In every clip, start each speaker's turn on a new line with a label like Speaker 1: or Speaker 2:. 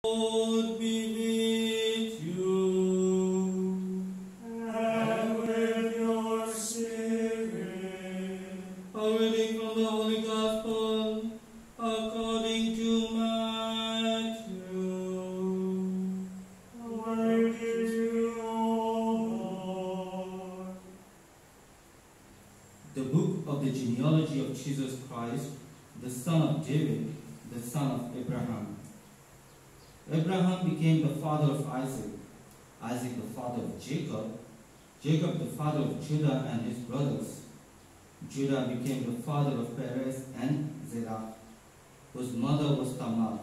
Speaker 1: Lord be with you.
Speaker 2: And with your spirit.
Speaker 1: A reading from the Holy Gospel according to Matthew.
Speaker 2: Glory to you, O Lord.
Speaker 3: The book of the genealogy of Jesus Christ, the son of David, the son of Abraham. Abraham became the father of Isaac, Isaac the father of Jacob, Jacob the father of Judah and his brothers. Judah became the father of Perez and Zerah, whose mother was Tamar.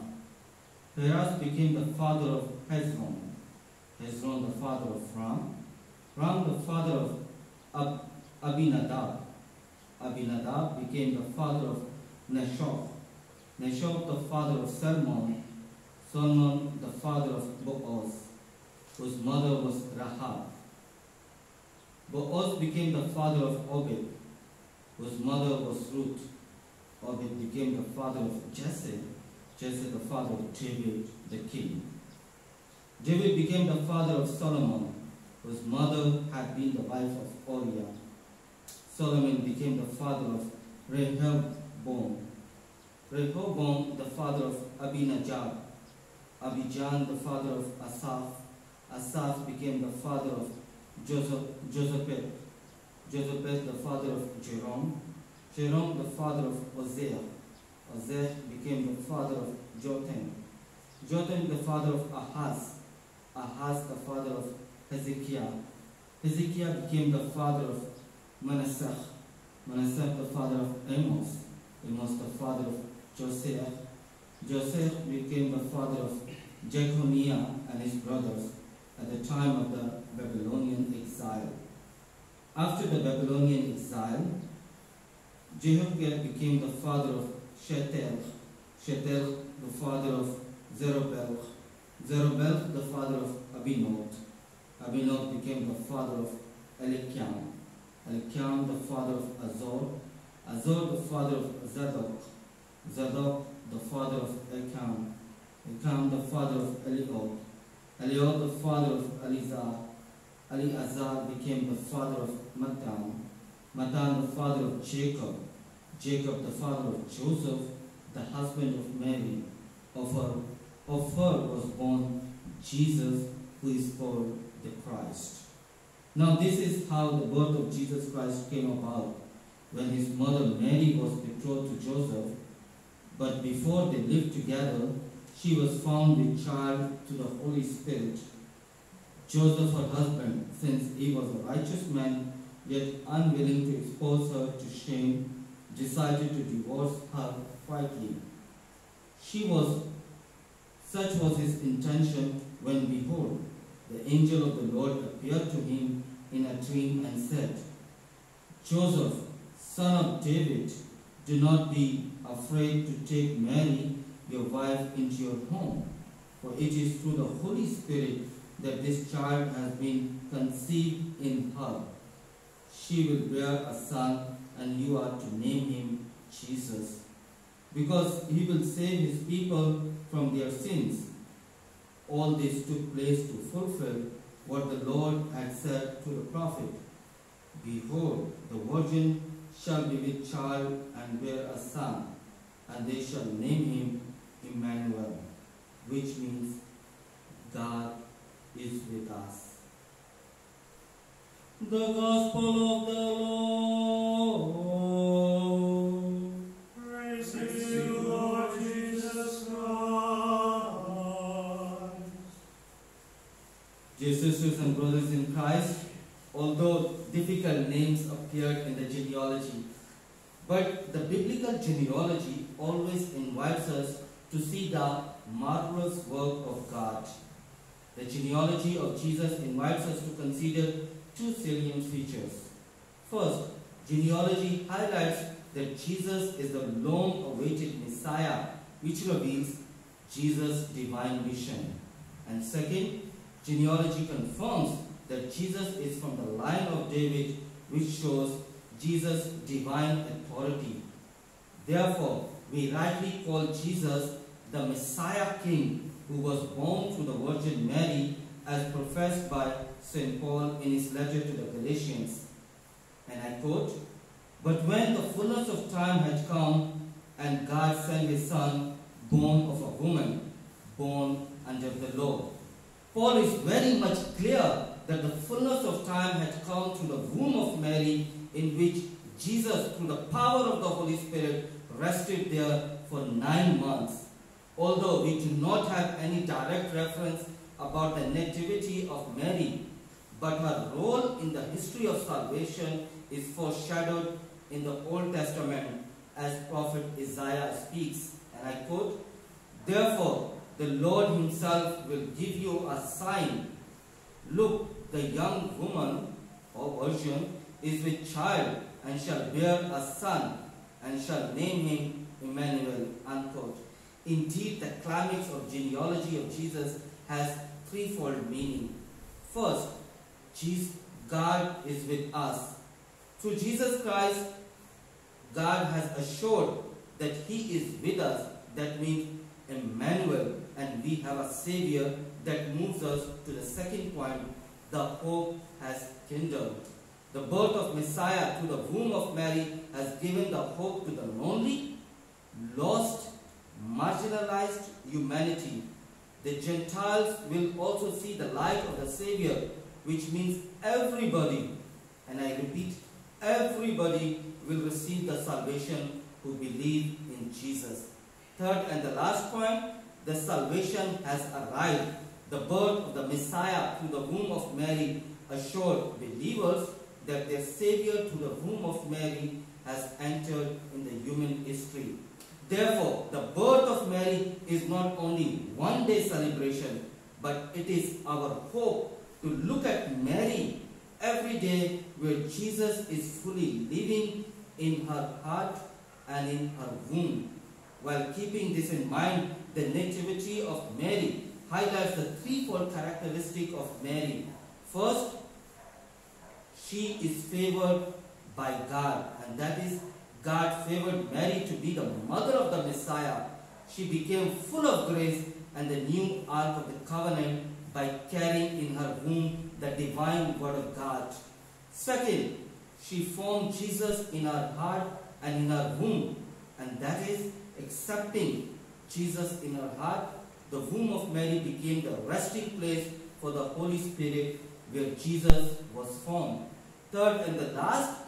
Speaker 3: Perez became the father of Hezron, Hezron the father of Ram, Ram the father of Abinadab. Abinadab became the father of Nashon, Nashon the father of Salmon, Salmon the father of Boaz, whose mother was Rahab. Boaz became the father of Obed, whose mother was Ruth. Obed became the father of Jesse, Jesse the father of David the king. David became the father of Solomon, whose mother had been the wife of Uriah. Solomon became the father of Rehoboam, Rehoboam the father of Abinadab, Abijah the father of Asaph, Asaph became the father of Josaphat, Josaphat the father of Jerom, Jerom the father of Hosea, Hosea became the father of Jotham, Jotham the father of Ahaz, Ahaz the father of Hezekiah, Hezekiah became the father of Manasseh, Manasseh the father of Amos, Amos the father of Josiah, Josiah became the father of Jeconiah and his brothers at the time of the Babylonian exile. After the Babylonian exile, Jehoiakim became the father of Shealtiel, Shealtiel the father of Zerubbabel, Zerubbabel the father of Abinod, Abinod became the father of Eliakim, Eliakim the father of Azor, Azor the father of Zadok, Zadok the father of Acham, Acham the father of Eliod, Eliod the father of Eleazar, Eleazar became the father of Matan, Matan the father of Jacob, Jacob the father of Joseph, the husband of Mary. Of her was born Jesus, who is called the Christ. Now this is how the birth of Jesus Christ came about, when his mother Mary was betrothed to Joseph. But before they lived together, she was found with child to the Holy Spirit. Joseph, her husband, since he was a righteous man, yet unwilling to expose her to shame, decided to divorce her quietly. Such was his intention when, behold, the angel of the Lord appeared to him in a dream and said, Joseph, son of David, do not be afraid to take Mary, your wife, into your home, for it is through the Holy Spirit that this child has been conceived in her. She will bear a son, and you are to name him Jesus, because he will save his people from their sins. All this took place to fulfill what the Lord had said to the prophet. Behold, the virgin shall be with child and bear a son, and they shall name him Emmanuel, which means God is with us.
Speaker 1: The Gospel of the Lord.
Speaker 2: Praise to you, Lord Jesus Christ.
Speaker 3: Dear sisters and brothers in Christ, although difficult names appeared in the genealogy, but the biblical genealogy always invites us to see the marvelous work of God. The genealogy of Jesus invites us to consider two salient features. First, genealogy highlights that Jesus is the long-awaited Messiah, which reveals Jesus' divine mission. And second, genealogy confirms that Jesus is from the line of David, which shows Jesus' divine authority. Therefore, we rightly call Jesus the Messiah King, who was born through the Virgin Mary, as professed by St. Paul in his letter to the Galatians. And I quote, "But when the fullness of time had come, and God sent his Son, born of a woman, born under the law." Paul is very much clear that the fullness of time had come through the womb of Mary, in which Jesus, through the power of the Holy Spirit, rested there for 9 months. Although we do not have any direct reference about the nativity of Mary, but her role in the history of salvation is foreshadowed in the Old Testament, as prophet Isaiah speaks. And I quote, "Therefore the Lord himself will give you a sign. Look, the young woman," or virgin, "is with child and shall bear a son and shall name him Emmanuel." Unquote. Indeed, the climax of genealogy of Jesus has threefold meaning. First, God is with us. Through Jesus Christ, God has assured that he is with us. That means Emmanuel, and we have a Savior. That moves us to the second point. The hope has kindled. The birth of Messiah through the womb of Mary has given the hope to the lonely, lost, marginalized humanity. The Gentiles will also see the light of the Savior, which means everybody, and I repeat, everybody will receive the salvation who believe in Jesus. Third and the last point, the salvation has arrived. The birth of the Messiah through the womb of Mary assured believers that their Savior through the womb of Mary has entered in the human history. Therefore, the birth of Mary is not only one-day celebration, but it is our hope to look at Mary every day, where Jesus is fully living in her heart and in her womb. While keeping this in mind, the nativity of Mary highlights the threefold characteristic of Mary. First, she is favored by God, and that is, God favored Mary to be the mother of the Messiah. She became full of grace and the new Ark of the Covenant by carrying in her womb the divine Word of God. Second, she formed Jesus in her heart and in her womb, and that is, accepting Jesus in her heart, the womb of Mary became the resting place for the Holy Spirit, where Jesus was formed. Third and the last,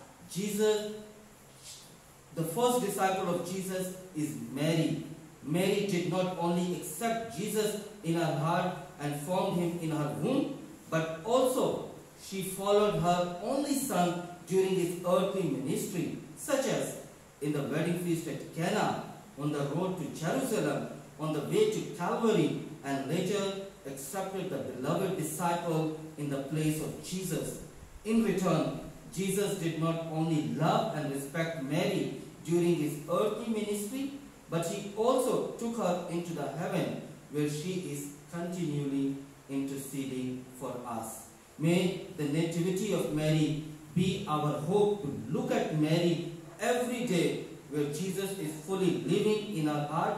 Speaker 3: the first disciple of Jesus is Mary. Mary did not only accept Jesus in her heart and formed him in her womb, but also she followed her only son during his earthly ministry, such as in the wedding feast at Cana, on the road to Jerusalem, on the way to Calvary, and later accepted the beloved disciple in the place of Jesus. In return, Jesus did not only love and respect Mary during his earthly ministry, but he also took her into the heaven, where she is continually interceding for us. May the nativity of Mary be our hope to look at Mary every day, where Jesus is fully living in her heart,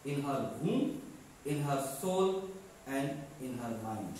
Speaker 3: in her womb, in her soul, and in her mind.